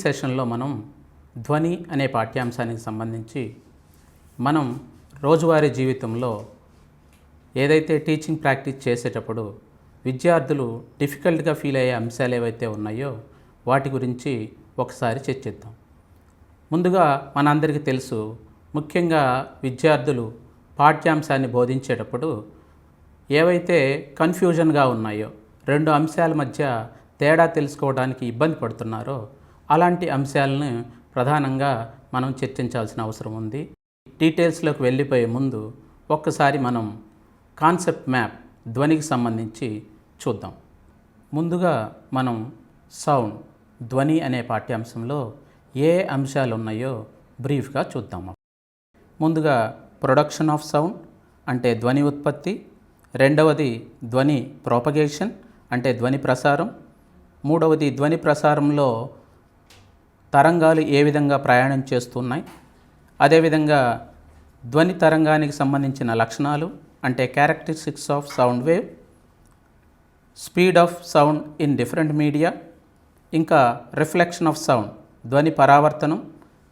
సెషన్లో మనం ధ్వని అనే పాఠ్యాంశానికి సంబంధించి మనం రోజువారీ జీవితంలో ఏదైతే టీచింగ్ ప్రాక్టీస్ చేసేటప్పుడు విద్యార్థులు డిఫికల్ట్గా ఫీల్ అయ్యే అంశాలు ఏవైతే ఉన్నాయో వాటి గురించి ఒకసారి చర్చిద్దాం. ముందుగా మనందరికీ తెలుసు, ముఖ్యంగా విద్యార్థులు పాఠ్యాంశాన్ని బోధించేటప్పుడు ఏవైతే కన్ఫ్యూజన్గా ఉన్నాయో, రెండు అంశాల మధ్య తేడా తెలుసుకోవడానికి ఇబ్బంది పడుతున్నారో అలాంటి అంశాలను ప్రధానంగా మనం చర్చించాల్సిన అవసరం ఉంది. డీటెయిల్స్లోకి వెళ్ళిపోయే ముందు ఒక్కసారి మనం కాన్సెప్ట్ మ్యాప్ ధ్వనికి సంబంధించి చూద్దాం. ముందుగా మనం సౌండ్ ధ్వని అనే పాఠ్యాంశంలో ఏ అంశాలు ఉన్నాయో బ్రీఫ్గా చూద్దాం. ముందుగా ప్రొడక్షన్ ఆఫ్ సౌండ్ అంటే ధ్వని ఉత్పత్తి, రెండవది ధ్వని ప్రోపగేషన్ అంటే ధ్వని ప్రసారం, మూడవది ధ్వని ప్రసారంలో తరంగాలు ఏ విధంగా ప్రయాణం చేస్తున్నాయి, అదేవిధంగా ధ్వని తరంగానికి సంబంధించిన లక్షణాలు అంటే characteristics of sound wave, speed of sound in different media, ఇంకా రిఫ్లెక్షన్ ఆఫ్ సౌండ్ ధ్వని పరావర్తనం,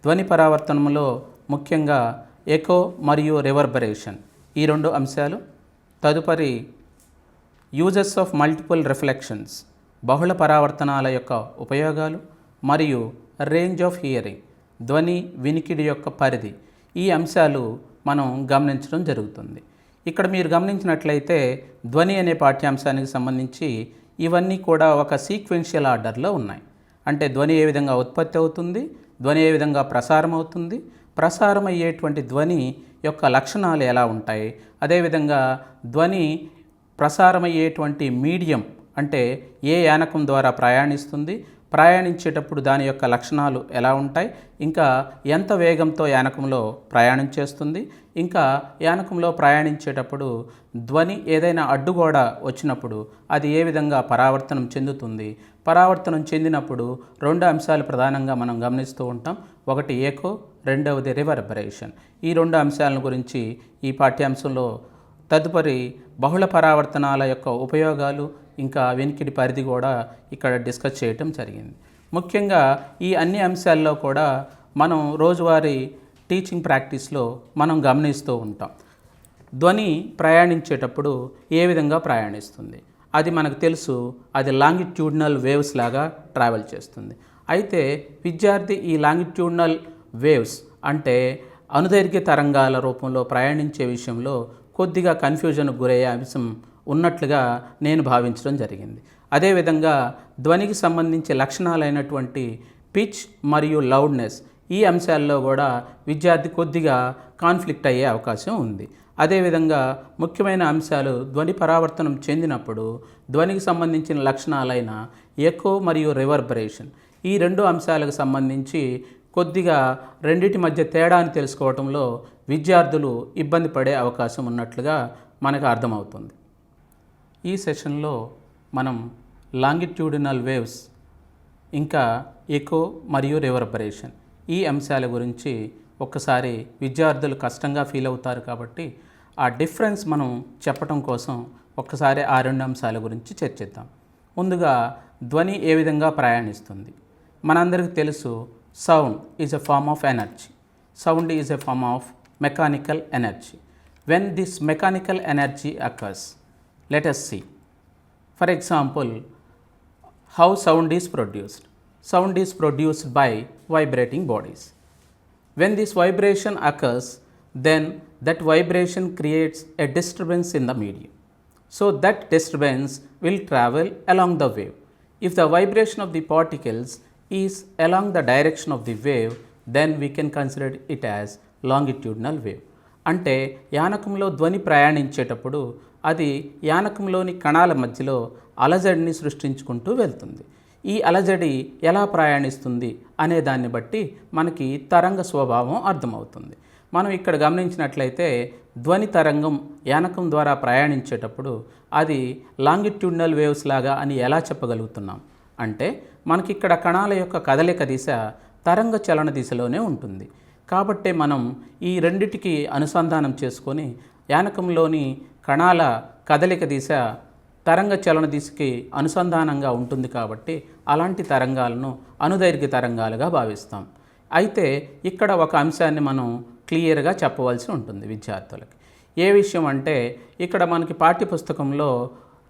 ధ్వని పరావర్తనంలో ముఖ్యంగా ఎకో మరియు రివర్బరేషన్ ఈ రెండు అంశాలు. తదుపరి యూజెస్ ఆఫ్ మల్టిపుల్ రిఫ్లెక్షన్స్ బహుళ పరావర్తనాల యొక్క ఉపయోగాలు, మరియు రేంజ్ ఆఫ్ హియరింగ్ ధ్వని వినికిడి యొక్క పరిధి, ఈ అంశాలు మనం గమనించడం జరుగుతుంది. ఇక్కడ మీరు గమనించినట్లయితే ధ్వని అనే పాఠ్యాంశానికి సంబంధించి ఇవన్నీ కూడా ఒక సీక్వెన్షియల్ ఆర్డర్లో ఉన్నాయి. అంటే ధ్వని ఏ విధంగా ఉత్పత్తి అవుతుంది, ధ్వని ఏ విధంగా ప్రసారం అవుతుంది, ప్రసారం అయ్యేటువంటి ధ్వని యొక్క లక్షణాలు ఎలా ఉంటాయి, అదేవిధంగా ధ్వని ప్రసారమయ్యేటువంటి మీడియం అంటే ఏ యానకం ద్వారా ప్రయాణిస్తుంది, ప్రయాణించేటప్పుడు దాని యొక్క లక్షణాలు ఎలా ఉంటాయి, ఇంకా ఎంత వేగంతో యానకంలో ప్రయాణం చేస్తుంది, ఇంకా యానకంలో ప్రయాణించేటప్పుడు ధ్వని ఏదైనా అడ్డుగోడ వచ్చినప్పుడు అది ఏ విధంగా పరావర్తనం చెందుతుంది, పరావర్తనం చెందినప్పుడు రెండు అంశాలు ప్రధానంగా మనం గమనిస్తూ ఉంటాం. ఒకటి ఎకో, రెండవది రివర్బరేషన్. ఈ రెండు అంశాల గురించి ఈ పాఠ్యాంశంలో తదుపరి బహుళ పరావర్తనాల యొక్క ఉపయోగాలు ఇంకా వినికిడి పరిధి కూడా ఇక్కడ డిస్కస్ చేయటం జరిగింది. ముఖ్యంగా ఈ అన్ని అంశాల్లో కూడా మనం రోజువారీ టీచింగ్ ప్రాక్టీస్లో మనం గమనిస్తూ ఉంటాం. ధ్వని ప్రయాణించేటప్పుడు ఏ విధంగా ప్రయాణిస్తుంది, అది మనకు తెలుసు, అది లాంగిట్యూడినల్ వేవ్స్ లాగా ట్రావెల్ చేస్తుంది. అయితే విద్యార్థి ఈ లాంగిట్యూడినల్ వేవ్స్ అంటే అనుదైర్ఘ్య తరంగాల రూపంలో ప్రయాణించే విషయంలో కొద్దిగా కన్ఫ్యూజన్కు గురయ్యే అంశం ఉన్నట్లుగా నేను భావించడం జరిగింది. అదేవిధంగా ధ్వనికి సంబంధించి లక్షణాలైనటువంటి పిచ్ మరియు లౌడ్నెస్ ఈ అంశాల్లో కూడా విద్యార్థి కొద్దిగా కాన్ఫ్లిక్ట్ అయ్యే అవకాశం ఉంది. అదేవిధంగా ముఖ్యమైన అంశాలు ధ్వని పరావర్తనం చెందినప్పుడు ధ్వనికి సంబంధించిన లక్షణాలైన ఎకో మరియు రివర్బరేషన్ ఈ రెండు అంశాలకు సంబంధించి కొద్దిగా రెండిటి మధ్య తేడాను తెలుసుకోవడంలో విద్యార్థులు ఇబ్బంది పడే అవకాశం ఉన్నట్లుగా మనకు అర్థమవుతుంది. ఈ సెషన్లో మనం లాంగిట్యూడినల్ వేవ్స్ ఇంకా ఎకో మరియు రివర్బరేషన్ ఈ అంశాల గురించి ఒక్కసారి విద్యార్థులు కష్టంగా ఫీల్ అవుతారు కాబట్టి ఆ డిఫరెన్స్ మనం చెప్పటం కోసం ఒక్కసారి ఆ రెండు అంశాల గురించి చర్చిద్దాం. ముందుగా ధ్వని ఏ విధంగా ప్రయాణిస్తుంది. మనందరికీ తెలుసు, sound is a form of energy. Sound is a form of mechanical energy. When this mechanical energy occurs, let us see. For example, how sound is produced. Sound is produced by vibrating bodies. When this vibration occurs, then that vibration creates a disturbance in the medium. So that disturbance will travel along the wave. If the vibration of the particles is along the direction of the wave, then we can consider it as longitudinal wave. అంటే యానకంలో ధ్వని ప్రయాణించేటప్పుడు అది యానకంలోని కణాల మధ్యలో అలజడిని సృష్టించుకుంటూ వెళ్తుంది. ఈ అలజడి ఎలా ప్రయాణిస్తుంది అనే దాన్ని బట్టి మనకి తరంగ స్వభావం అర్థమవుతుంది. మనం ఇక్కడ గమనించినట్లయితే ధ్వని తరంగం యానకం ద్వారా ప్రయాణించేటప్పుడు అది లాంగిట్యూడినల్ వేవ్స్ లాగా అని ఎలా చెప్పగలుగుతున్నాం అంటే మనకి ఇక్కడ కణాల యొక్క కదలిక దిశ తరంగ చలన దిశలోనే ఉంటుంది. కాబట్టే మనం ఈ రెండిటికి అనుసంధానం చేసుకొని యానకంలోని కణాల కదలిక దిశ తరంగ చలన దిశకి అనుసంధానంగా ఉంటుంది కాబట్టి అలాంటి తరంగాలను అనుదైర్ఘ్య తరంగాలుగా భావిస్తాం. అయితే ఇక్కడ ఒక అంశాన్ని మనం క్లియర్గా చెప్పవలసి ఉంటుంది విద్యార్థులకి. ఏ విషయం అంటే ఇక్కడ మనకి పాఠ్యపుస్తకంలో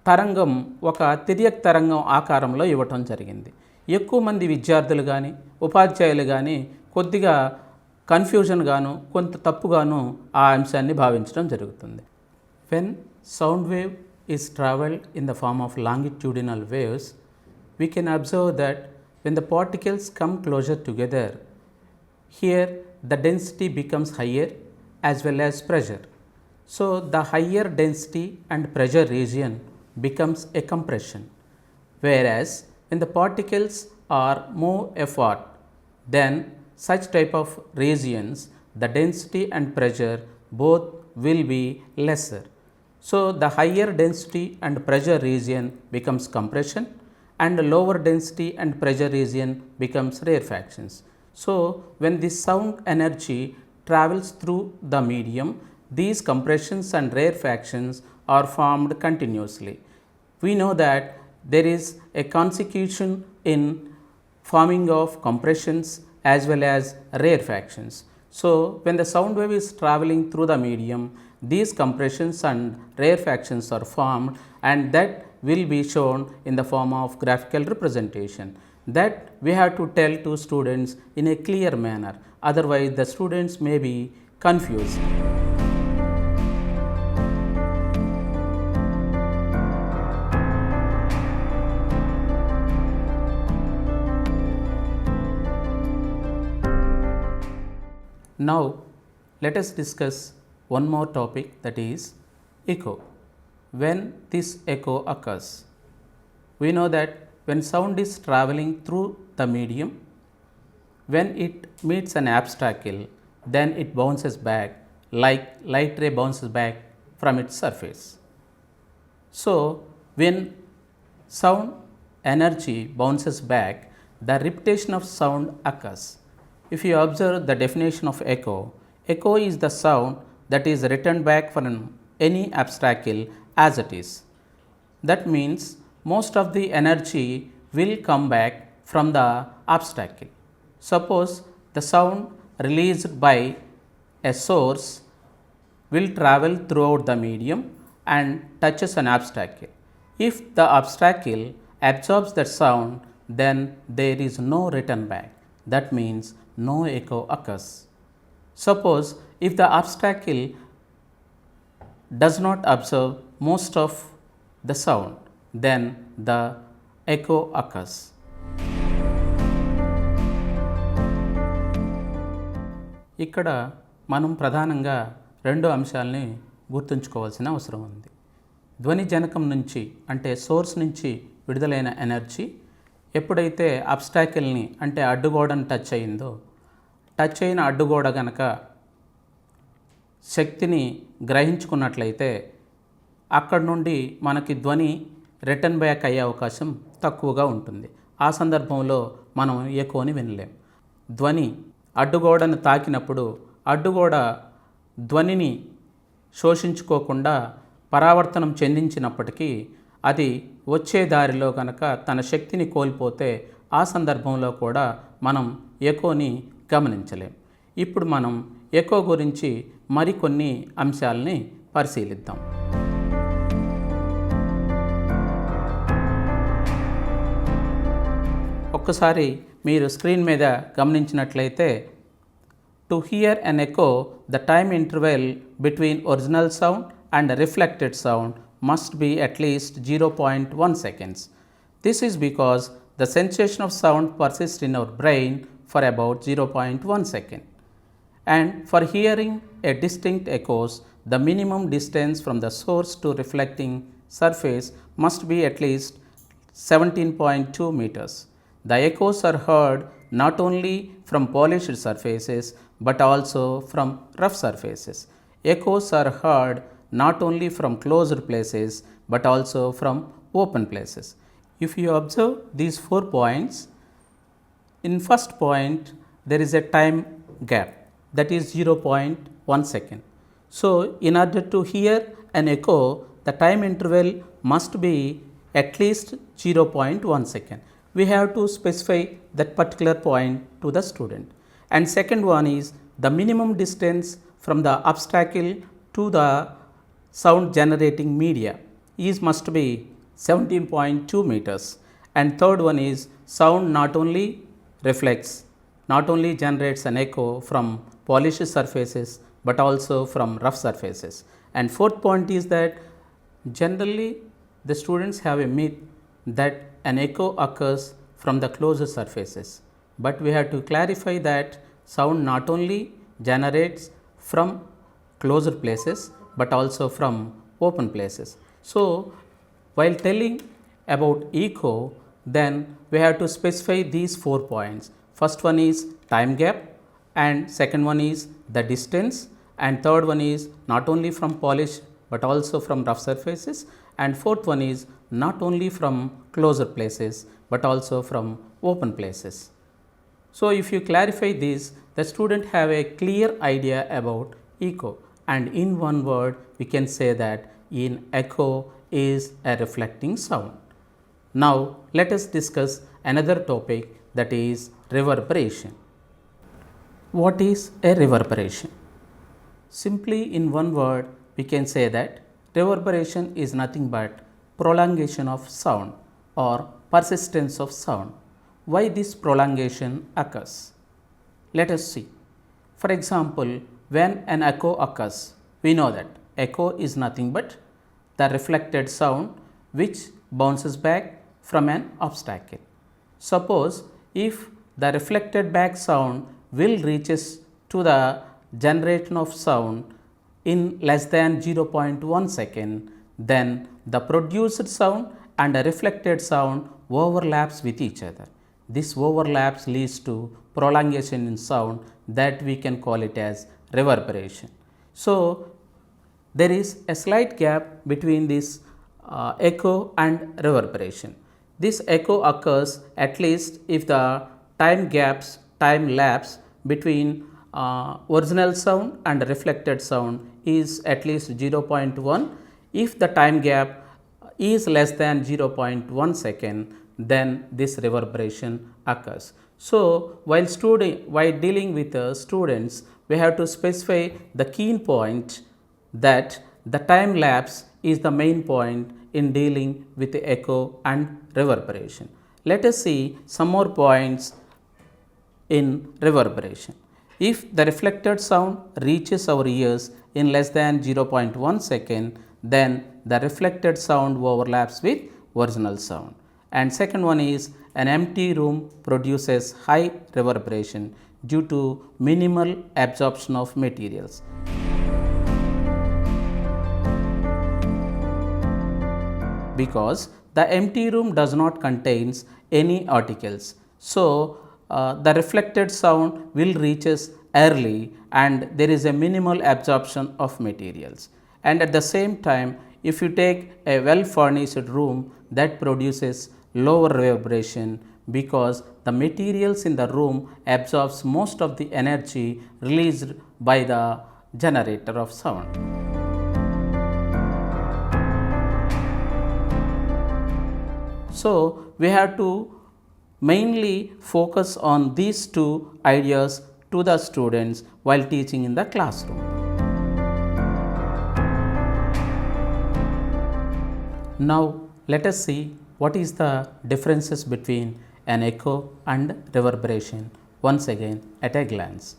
తరంగం ఒక తిర్యక్ తరంగం ఆకారంలో ఇవ్వటం జరిగింది. ఎక్కువ మంది విద్యార్థులు కానీ ఉపాధ్యాయులు కానీ కొద్దిగా కన్ఫ్యూజన్గాను కొంత తప్పుగాను ఆ అంశాన్ని భావించడం జరుగుతుంది. When sound wave is travelled in the form of longitudinal waves, we can observe that when the particles come closer together, here the density becomes higher as well as pressure. So, the higher density and pressure region becomes a compression, whereas when the particles are more apart, then such type of regions, the density and pressure both will be lesser. So, the higher density and pressure region becomes compression and lower density and pressure region becomes rarefactions. So, when the sound energy travels through the medium, these compressions and rarefactions are formed continuously. We know that there is a consecution in forming of compressions as well as rarefactions. So, when the sound wave is traveling through the medium, these compressions and rarefactions are formed, and that will be shown in the form of graphical representation that we have to tell to students in a clear manner, otherwise the students may be confused. Now, let us discuss one more topic, that is echo. When this echo occurs, we know that when sound is traveling through the medium, when it meets an obstacle, then it bounces back like light ray bounces back from its surface. So, when sound energy bounces back, the repetition of sound occurs. If you observe the definition of echo, echo is the sound that is returned back from any obstacle as it is. That means most of the energy will come back from the obstacle. Suppose the sound released by a source will travel throughout the medium and touches an obstacle. If the obstacle absorbs that sound, then there is no return back. That means no echo occurs. Suppose if the obstacle does not absorb most of the sound, then the echo occurs. ఇక్కడ మనం ప్రధానంగా రెండు అంశాలని గుర్తుంచుకోవాల్సిన అవసరం ఉంది. ధ్వని జనకం నుంచి అంటే సోర్స్ నుంచి విడుదలైన ఎనర్జీ ఎప్పుడైతే అబ్స్టాకిల్ని అంటే అడ్డుగోడను టచ్ అయిందో, టచ్ అయిన అడ్డుగోడ గనక శక్తిని గ్రహించుకున్నట్లయితే అక్కడ నుండి మనకి ధ్వని రిటర్న్ బ్యాక్ అయ్యే అవకాశం తక్కువగా ఉంటుంది. ఆ సందర్భంలో మనం ఎకోని వినలేం. ధ్వని అడ్డుగోడను తాకినప్పుడు అడ్డుగోడ ధ్వనిని శోషించుకోకుండా పరావర్తనం చెందించినప్పటికీ అది వచ్చే దారిలో కనుక తన శక్తిని కోల్పోతే ఆ సందర్భంలో కూడా మనం ఎకోని గమనించలేం. ఇప్పుడు మనం ఎకో గురించి మరికొన్ని అంశాలని పరిశీలిద్దాం. ఒక్కసారి మీరు స్క్రీన్ మీద గమనించినట్లయితే, to hear an echo the time interval between original sound and reflected sound must be at least 0.1 seconds. This is because the sensation of sound persists in our brain for about 0.1 second. And for hearing a distinct echoes, the minimum distance from the source to reflecting surface must be at least 17.2 meters. The echoes are heard not only from polished surfaces but also from rough surfaces. Echoes are heard not only from closed places but also from open places. If you observe these 4 points, in first point there is a time gap, that is 0.1 second. So, in order to hear an echo, the time interval must be at least 0.1 second. We have to specify that particular point to the student. And second one is the minimum distance from the obstacle to the sound generating media is must be 17.2 meters. And third one is sound not only reflects, not only generates an echo from polished surfaces but also from rough surfaces. And fourth point is that generally the students have a myth that an echo occurs from the closed surfaces, but we have to clarify that sound not only generates from closed places but also from open places. So, while telling about echo, then we have to specify these 4 points. First one is time gap, and second one is the distance, and third one is not only from polished but also from rough surfaces, and fourth one is not only from closer places but also from open places. So, if you clarify this, the student have a clear idea about echo, and in one word we can say that in echo is a reflecting sound. Now, let us discuss another topic, that is reverberation. What is a reverberation? Simply in one word we can say that reverberation is nothing but prolongation of sound or persistence of sound. Why this prolongation occurs? Let us see. For example, when an echo occurs, we know that echo is nothing but the reflected sound which bounces back from an obstacle. Suppose if the reflected back sound will reaches to the generation of sound in less than 0.1 second, then the produced sound and the reflected sound overlaps with each other. This overlaps leads to prolongation in sound, that we can call it as reverberation. So, there is a slight gap between this echo and reverberation. This echo occurs at least if the time lapse between original sound and reflected sound is at least 0.1. If the time gap is less than 0.1 second, then this reverberation occurs. So, while dealing with students, we have to specify the key point that the time lapse is the main point in dealing with the echo and reverberation. Let us see some more points in reverberation. If the reflected sound reaches our ears in less than 0.1 second, then the reflected sound overlaps with original sound. And second one is an empty room produces high reverberation due to minimal absorption of materials. Because the empty room does not contain any articles. So, the reflected sound will reaches early and there is a minimal absorption of materials. And at the same time, if you take a well furnished room, that produces lower reverberation because the materials in the room absorbs most of the energy released by the generator of sound. So, we have to mainly focus on these two ideas to the students while teaching in the classroom. Now, let us see what is the differences between an echo and reverberation once again at a glance.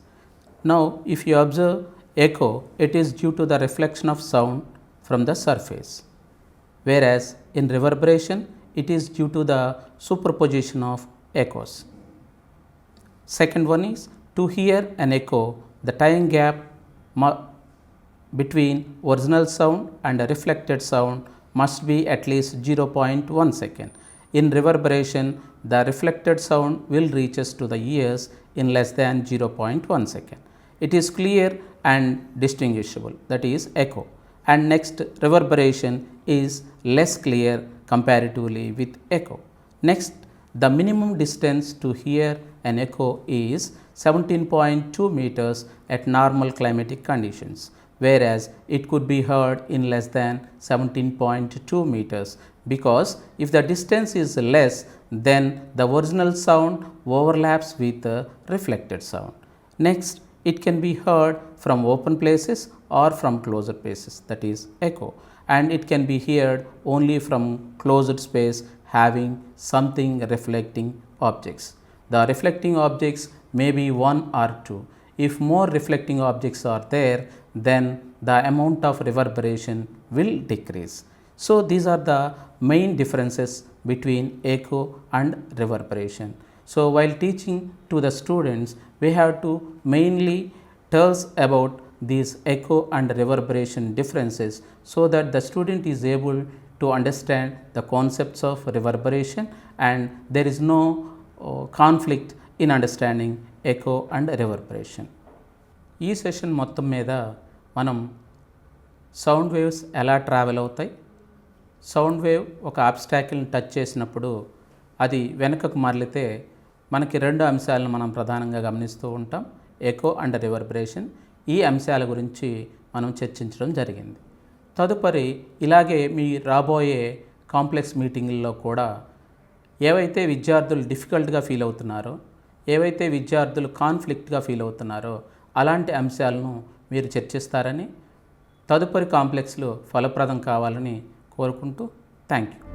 Now, if you observe echo, it is due to the reflection of sound from the surface, whereas in reverberation it is due to the superposition of echoes. Second one is, to hear an echo, the time gap between original sound and a reflected sound must be at least 0.1 second. In reverberation, the reflected sound will reaches to the ears in less than 0.1 second. It is clear and distinguishable, that is echo. And next, reverberation is less clear comparatively with echo. Next, the minimum distance to hear an echo is 17.2 meters at normal climatic conditions, whereas it could be heard in less than 17.2 meters, because if the distance is less, then the original sound overlaps with the reflected sound. Next, it can be heard from open places or from closed places, that is echo, and it can be heard only from closed space having something reflecting objects. The reflecting objects may be one or two. If more reflecting objects are there, then the amount of reverberation will decrease. So these are the main differences between echo and reverberation. So while teaching to the students, we have to mainly tell about these echo and reverberation differences, so that the student is able to understand the concepts of reverberation, and there is no conflict in understanding echo and reverberation. ఈ session మొత్తం మీద మనం sound waves ఎలా travel అవుతాయి, sound wave ఒక ఆబ్స్టాకిల్ని touch చేసినప్పుడు అది వెనుకకు మరలితే మనకి రెండు అంశాలను మనం ప్రధానంగా గమనిస్తూ ఉంటాం, ఎకో అండ్ రివర్బరేషన్. ఈ అంశాల గురించి మనం చర్చించడం జరిగింది. తదుపరి ఇలాగే మీ రాబోయే కాంప్లెక్స్ మీటింగుల్లో కూడా ఏవైతే విద్యార్థులు డిఫికల్ట్గా ఫీల్ అవుతున్నారో, ఏవైతే విద్యార్థులు కాన్ఫ్లిక్ట్గా ఫీల్ అవుతున్నారో అలాంటి అంశాలను మీరు చర్చిస్తారని, తదుపరి కాంప్లెక్స్లు ఫలప్రదం కావాలని కోరుకుంటూ థ్యాంక్ యూ.